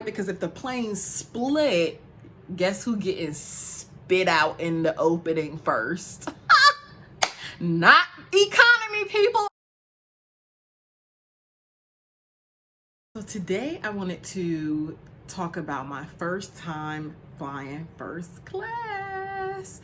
because if the plane split, guess who getting spit out in the opening first? Not economy people. So today I wanted to talk about my first time flying first class.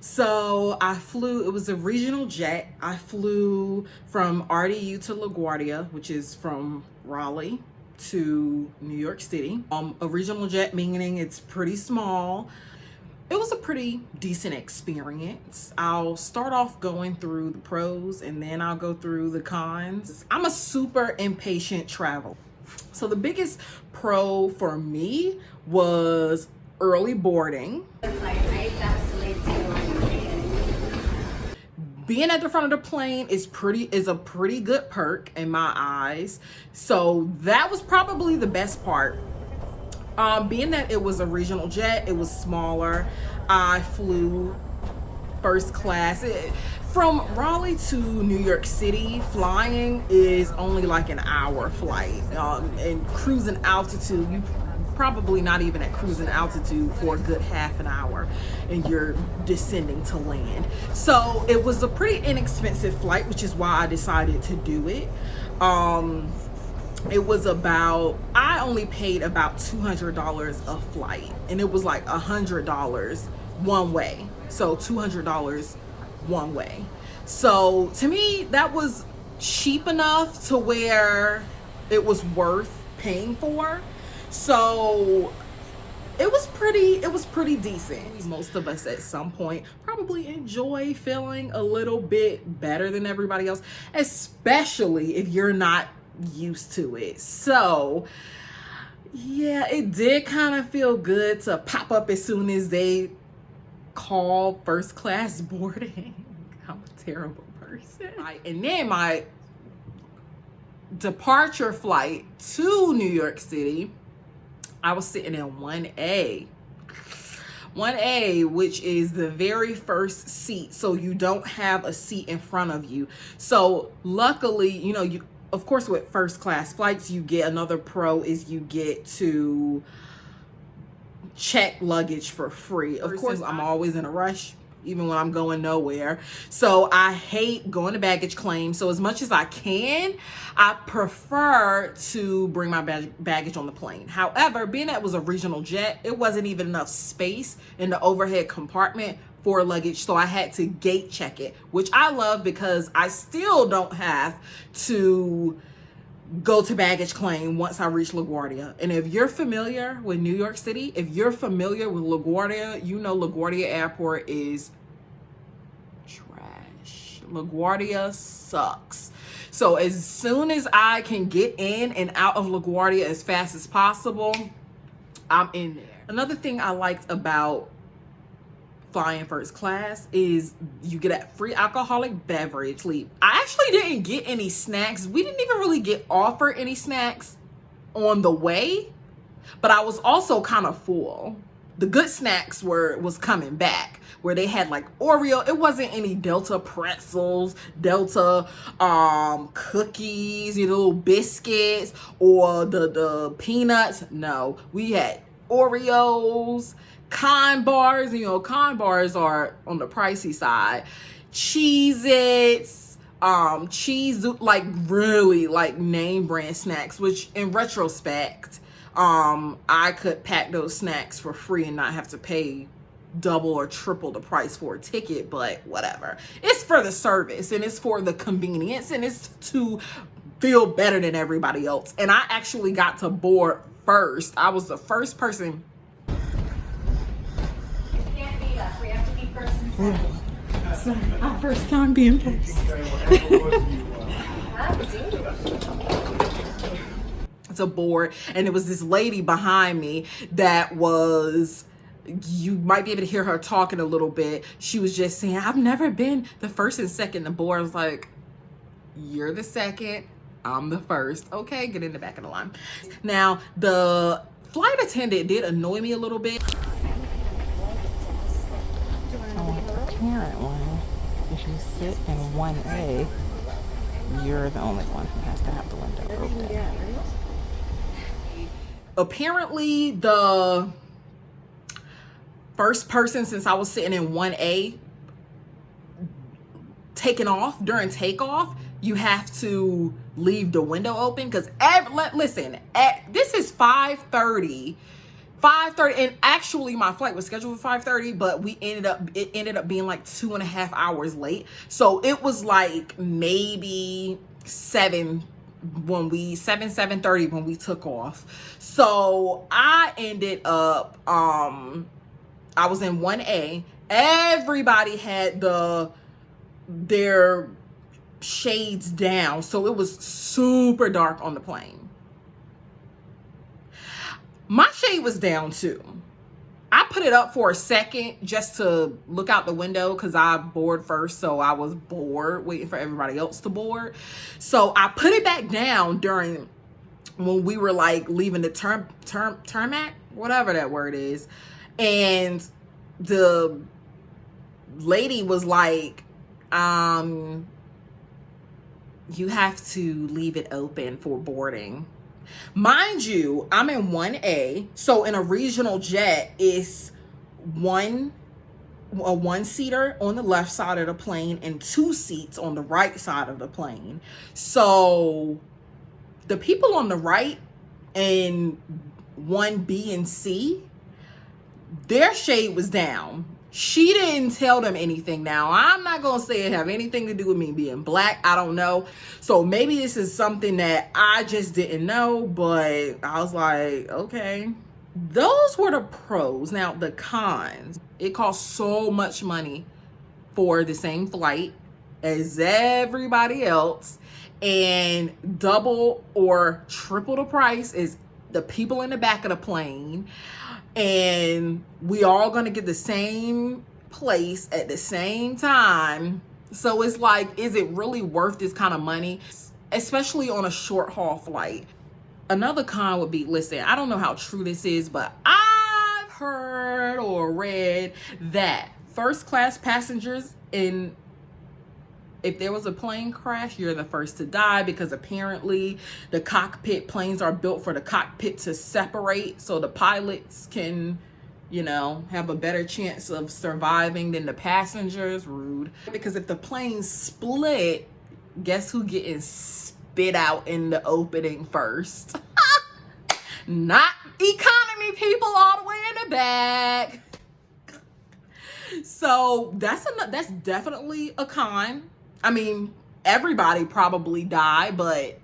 So I flew, it was a regional jet. I flew from RDU to LaGuardia, which is from Raleigh to New York City. A regional jet meaning it's pretty small. It was a pretty decent experience. I'll start off going through the pros and then I'll go through the cons. I'm a super impatient traveler. So the biggest pro for me was early boarding. Being at the front of the plane is a pretty good perk in my eyes. So that was probably the best part. Being that it was a regional jet, it was smaller. I flew first class. From Raleigh to New York City, flying is only like an hour flight. And cruising altitude, you probably not even at cruising altitude for a good half an hour, and you're descending to land. So it was a pretty inexpensive flight, which is why I decided to do it. It was I only paid about $200 a flight, and it was like $100 one way. So $200 one way. So to me, that was cheap enough to where it was worth paying for. So it was pretty decent. Most of us at some point probably enjoy feeling a little bit better than everybody else, especially if you're not used to it. So yeah, it did kind of feel good to pop up as soon as they call first class boarding. I'm a terrible person. And then my departure flight to New York City, I was sitting in 1A. 1A, which is the very first seat. So you don't have a seat in front of you. So luckily, you know, of course with first class flights, you get another pro is you get to check luggage for free. Of course, I'm always in a rush, even when I'm going nowhere. So I hate going to baggage claim. So as much as I can, I prefer to bring my baggage on the plane. However, being that it was a regional jet, it wasn't even enough space in the overhead compartment for luggage. So I had to gate check it, which I love because I still don't have to go to baggage claim once I reach LaGuardia. And if you're familiar with New York City, if you're familiar with LaGuardia, you know LaGuardia Airport is trash. LaGuardia sucks. So as soon as I can get in and out of LaGuardia as fast as possible, I'm in there. Another thing I liked about flying first class is you get a free alcoholic beverage. I actually didn't get any snacks. We didn't even really get offered any snacks on the way, but I was also kind of full. The good snacks was coming back, where they had like Oreo. It wasn't any Delta pretzels, Delta cookies, little biscuits, or the peanuts. No, we had Oreos, Kind bars. Kind bars are on the pricey side. Cheez-Its, cheese, like really like name brand snacks, which in retrospect, I could pack those snacks for free and not have to pay double or triple the price for a ticket, but whatever. It's for the service and it's for the convenience and it's to feel better than everybody else. And I actually got to board first. I was the first person. It's our first time being first. It's a board, and it was this lady behind me that was, you might be able to hear her talking a little bit. She was just saying, I've never been the first and second to board. I was like, you're the second, I'm the first. Okay, get in the back of the line. Now, the flight attendant did annoy me a little bit. Parent one, if you sit in 1A, you're the only one who has to have the window open. apparently the first person, since I was sitting in 1A, taking off during takeoff, you have to leave the window open because listen, this is 5:30, and actually my flight was scheduled for 5:30, but it ended up being like 2.5 hours late. So it was like maybe 7:30 when we took off. So I ended up I was in 1A. Everybody had their shades down, so it was super dark on the plane. My shade was down too. I put it up for a second just to look out the window because I boarded first, so I was bored waiting for everybody else to board. So I put it back down during when we were like leaving the tarmac, whatever that word is, and the lady was like, you have to leave it open for boarding. Mind you, I'm in 1A, so in a regional jet, it's a one-seater on the left side of the plane and 2 seats on the right side of the plane. So the people on the right in 1B and C, their shade was down. She didn't tell them anything. Now, I'm not going to say it have anything to do with me being black. I don't know. So maybe this is something that I just didn't know, but I was like, okay. Those were the pros. Now, the cons. It costs so much money for the same flight as everybody else, and double or triple the price is the people in the back of the plane. And we all gonna get the same place at the same time. So it's like, is it really worth this kind of money, especially on a short haul flight? Another con would be, listen, I don't know how true this is, but I've heard or read that first class passengers, if there was a plane crash, you're the first to die, because apparently the cockpit, planes are built for the cockpit to separate so the pilots can, have a better chance of surviving than the passengers. Rude. Because if the plane split, guess who getting spit out in the opening first? Not economy people all the way in the back. So that's definitely a con. I mean, everybody probably died, but,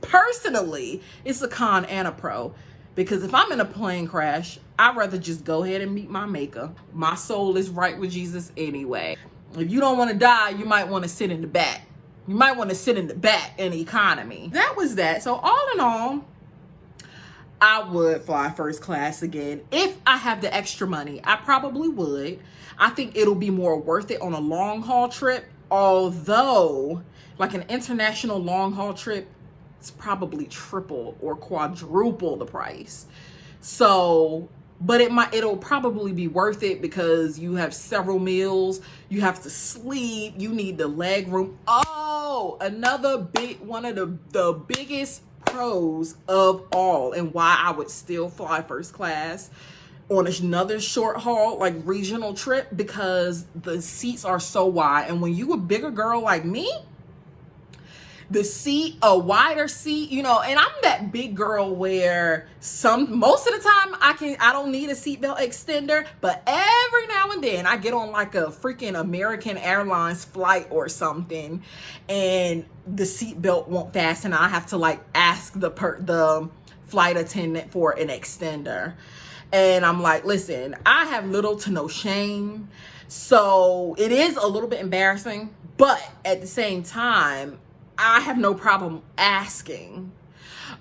personally, it's a con and a pro. Because if I'm in a plane crash, I'd rather just go ahead and meet my maker. My soul is right with Jesus anyway. If you don't want to die, you might want to sit in the back. You might want to sit in the back in economy. That was that. So all in all, I would fly first class again. If I have the extra money, I probably would. I think it'll be more worth it on a long haul trip. Although, like an international long haul trip, it's probably triple or quadruple the price. So, but it'll probably be worth it because you have several meals, you have to sleep, you need the leg room. Oh, another one of the biggest pros of all, and why I would still fly first class on another short haul, like regional trip, because the seats are so wide. And when you a bigger girl like me, a wider seat, and I'm that big girl where most of the time I don't need a seatbelt extender, but every now and then I get on like a freaking American Airlines flight or something, and the seatbelt won't fasten. I have to like ask the flight attendant for an extender. And I'm like, listen, I have little to no shame. So it is a little bit embarrassing, but at the same time, I have no problem asking.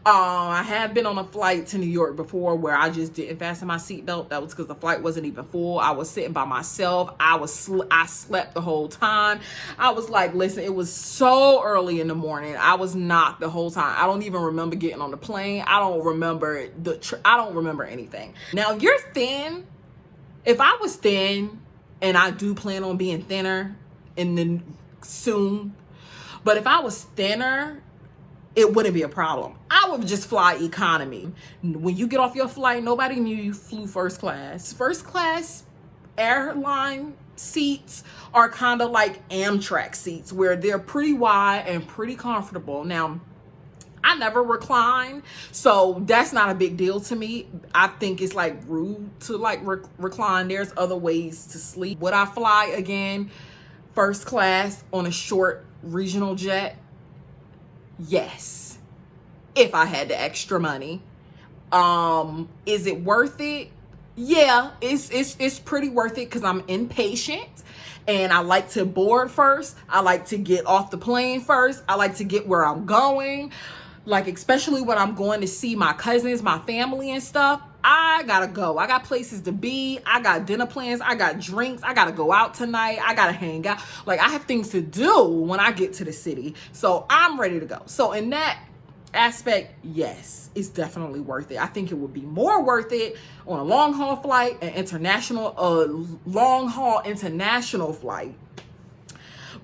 I have been on a flight to New York before where I just didn't fasten my seatbelt. That was because the flight wasn't even full. I was sitting by myself. I slept the whole time. I was like, listen, it was so early in the morning. I was knocked the whole time. I don't even remember getting on the plane. I don't remember I don't remember anything. Now, if you're thin, if I was thin, and I do plan on being thinner soon, but if I was thinner, it wouldn't be a problem. I would just fly economy. When you get off your flight, nobody knew you flew first class. First class airline seats are kind of like Amtrak seats, where they're pretty wide and pretty comfortable. Now, I never recline, so that's not a big deal to me. I think it's like rude to like recline. There's other ways to sleep. Would I fly again first class on a short regional jet? Yes, if I had the extra money. Is it worth it? Yeah, it's pretty worth it because I'm impatient and I like to board first. I like to get off the plane first. I like to get where I'm going. Like, especially when I'm going to see my cousins, my family and stuff, I gotta go. I got places to be. I got dinner plans. I got drinks. I gotta go out tonight. I gotta hang out. Like, I have things to do when I get to the city. So I'm ready to go. So in that aspect, yes, it's definitely worth it. I think it would be more worth it on a long haul flight, long haul international flight.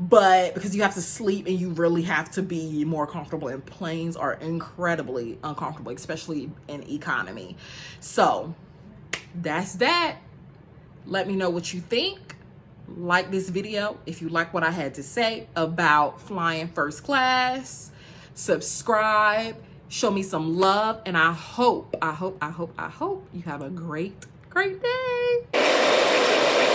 But because you have to sleep and you really have to be more comfortable, and planes are incredibly uncomfortable, especially in economy. So that's that. Let me know what you think. Like this video if you like what I had to say about flying first class. Subscribe, show me some love, and I hope you have a great day.